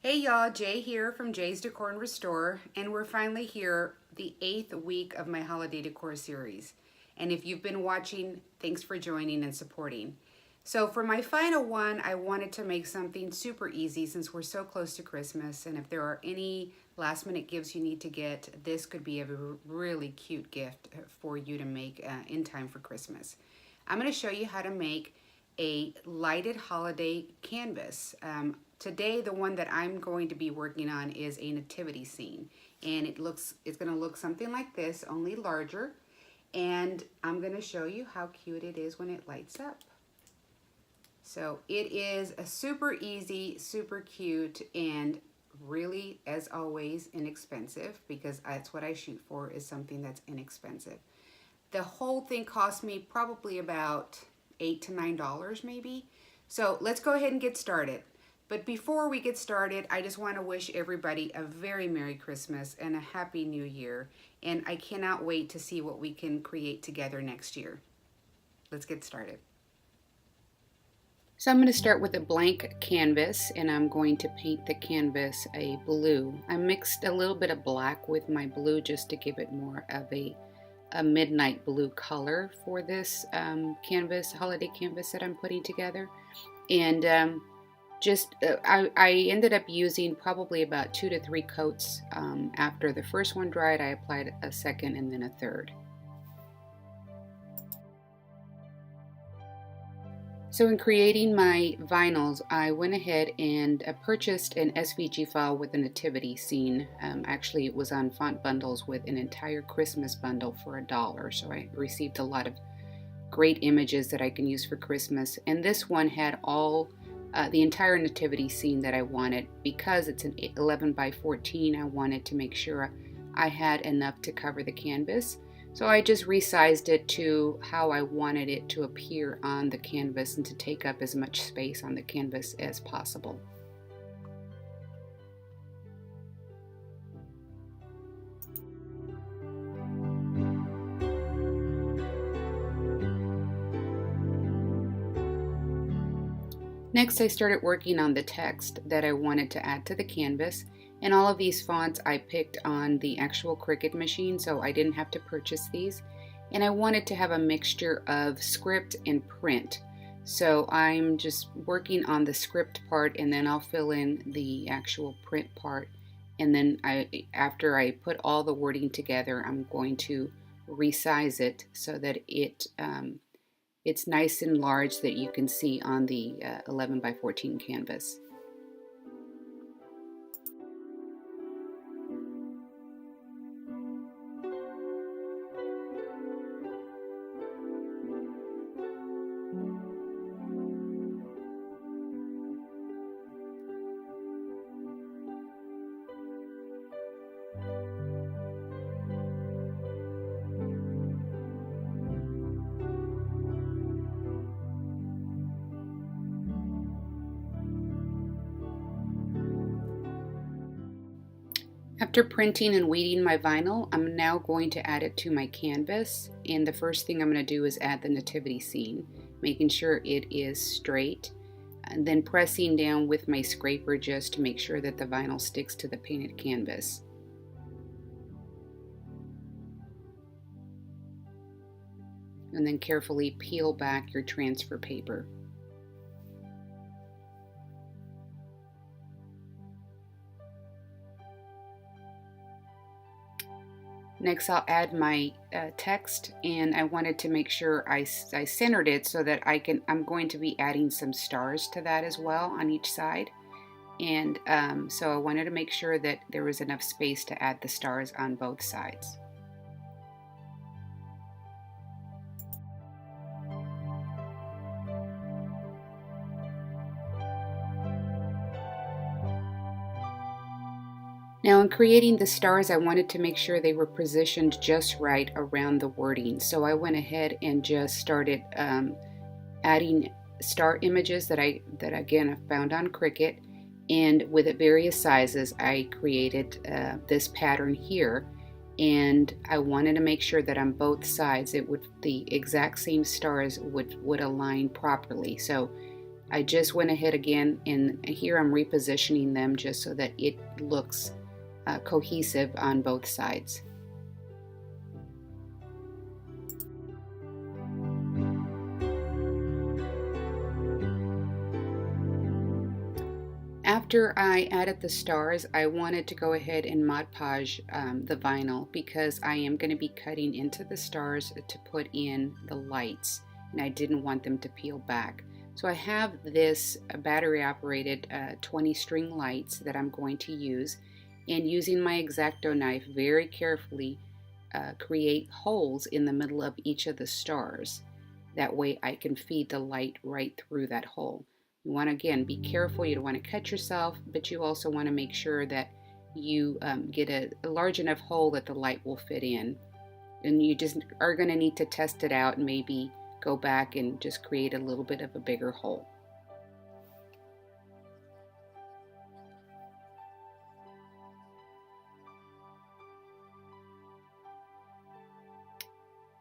Hey y'all, Jay here from Jay's Decor and Restore, and we're finally here, the 8th week of my Holiday Decor series. And if you've been watching, thanks for joining and supporting. So for my final one, I wanted to make something super easy since we're so close to Christmas, and if there are any last minute gifts you need to get, this could be a really cute gift for you to make in time for Christmas. I'm going to show you how to make a lighted holiday canvas. Today, the one that I'm going to be working on is a nativity scene, and it's going to look something like this, only larger, and I'm going to show you how cute it is when it lights up. So it is a super easy, super cute, and really, as always, inexpensive, because that's what I shoot for, is something that's inexpensive. The whole thing cost me probably about $8 to $9 maybe. So let's go ahead and get started. But before we get started, I just want to wish everybody a very Merry Christmas and a Happy New Year. And I cannot wait to see what we can create together next year. Let's get started. So I'm going to start with a blank canvas, and I'm going to paint the canvas a blue. I mixed a little bit of black with my blue just to give it more of a midnight blue color for this canvas, holiday canvas that I'm putting together. And I ended up using probably about 2 to 3 coats. After the first one dried, I applied a second and then a third. So in creating my vinyls, I went ahead and purchased an SVG file with a nativity scene. Actually, it was on Font Bundles with an entire Christmas bundle for $1. So I received a lot of great images that I can use for Christmas. And this one had all the entire nativity scene that I wanted. Because it's an 11 by 14, I wanted to make sure I had enough to cover the canvas. So I just resized it to how I wanted it to appear on the canvas and to take up as much space on the canvas as possible. Next, I started working on the text that I wanted to add to the canvas, and all of these fonts I picked on the actual Cricut machine, so I didn't have to purchase these. And I wanted to have a mixture of script and print. So I'm just working on the script part, and then I'll fill in the actual print part. And then after I put all the wording together, I'm going to resize it so that it's nice and large that you can see on the 11 by 14 canvas. After printing and weighting my vinyl, I'm now going to add it to my canvas. And the first thing I'm going to do is add the nativity scene, making sure it is straight, and then pressing down with my scraper just to make sure that the vinyl sticks to the painted canvas. And then carefully peel back your transfer paper. Next, I'll add my text, and I wanted to make sure I centered it so that I'm going to be adding some stars to that as well on each side. And so I wanted to make sure that there was enough space to add the stars on both sides. Now in creating the stars, I wanted to make sure they were positioned just right around the wording. So I went ahead and just started adding star images that I found on Cricut, and with various sizes I created this pattern here. and I wanted to make sure that on both sides the exact same stars would align properly. So I just went ahead again, and here I'm repositioning them just so that it looks cohesive on both sides. After I added the stars, I wanted to go ahead and Mod Podge the vinyl because I am going to be cutting into the stars to put in the lights, and I didn't want them to peel back. So I have this battery operated 20 string lights that I'm going to use, and using my X-Acto knife very carefully create holes in the middle of each of the stars. That way I can feed the light right through that hole. You want to, again, be careful. You don't want to cut yourself, but you also want to make sure that you get a large enough hole that the light will fit in. And you just are going to need to test it out and maybe go back and just create a little bit of a bigger hole.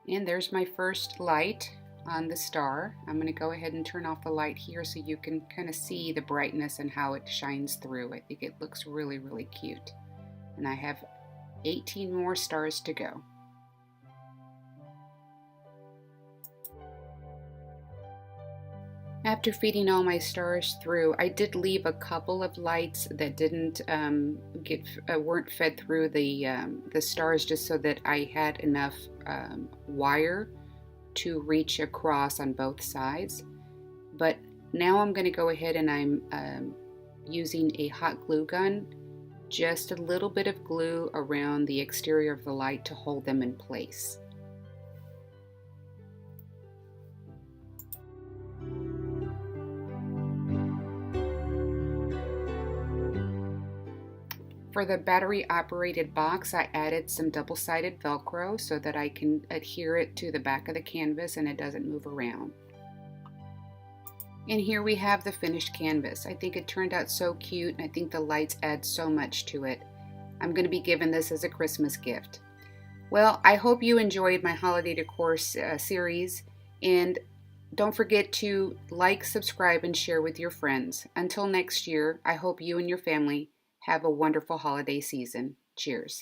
And there's my first light on the star. I'm going to go ahead and turn off the light here so you can kind of see the brightness and how it shines through. I think it looks really, really cute. And I have 18 more stars to go. After feeding all my stars through, I did leave a couple of lights that didn't weren't fed through the stars, just so that I had enough wire to reach across on both sides. But now I'm going to go ahead and I'm using a hot glue gun, just a little bit of glue around the exterior of the light to hold them in place. For the battery operated box, I added some double-sided Velcro so that I can adhere it to the back of the canvas and it doesn't move around. And here we have the finished canvas. I think it turned out so cute, and I think the lights add so much to it. I'm going to be giving this as a Christmas gift. Well, I hope you enjoyed my holiday decor series, and don't forget to like, subscribe, and share with your friends. Until next year, I hope you and your family have a wonderful holiday season. Cheers.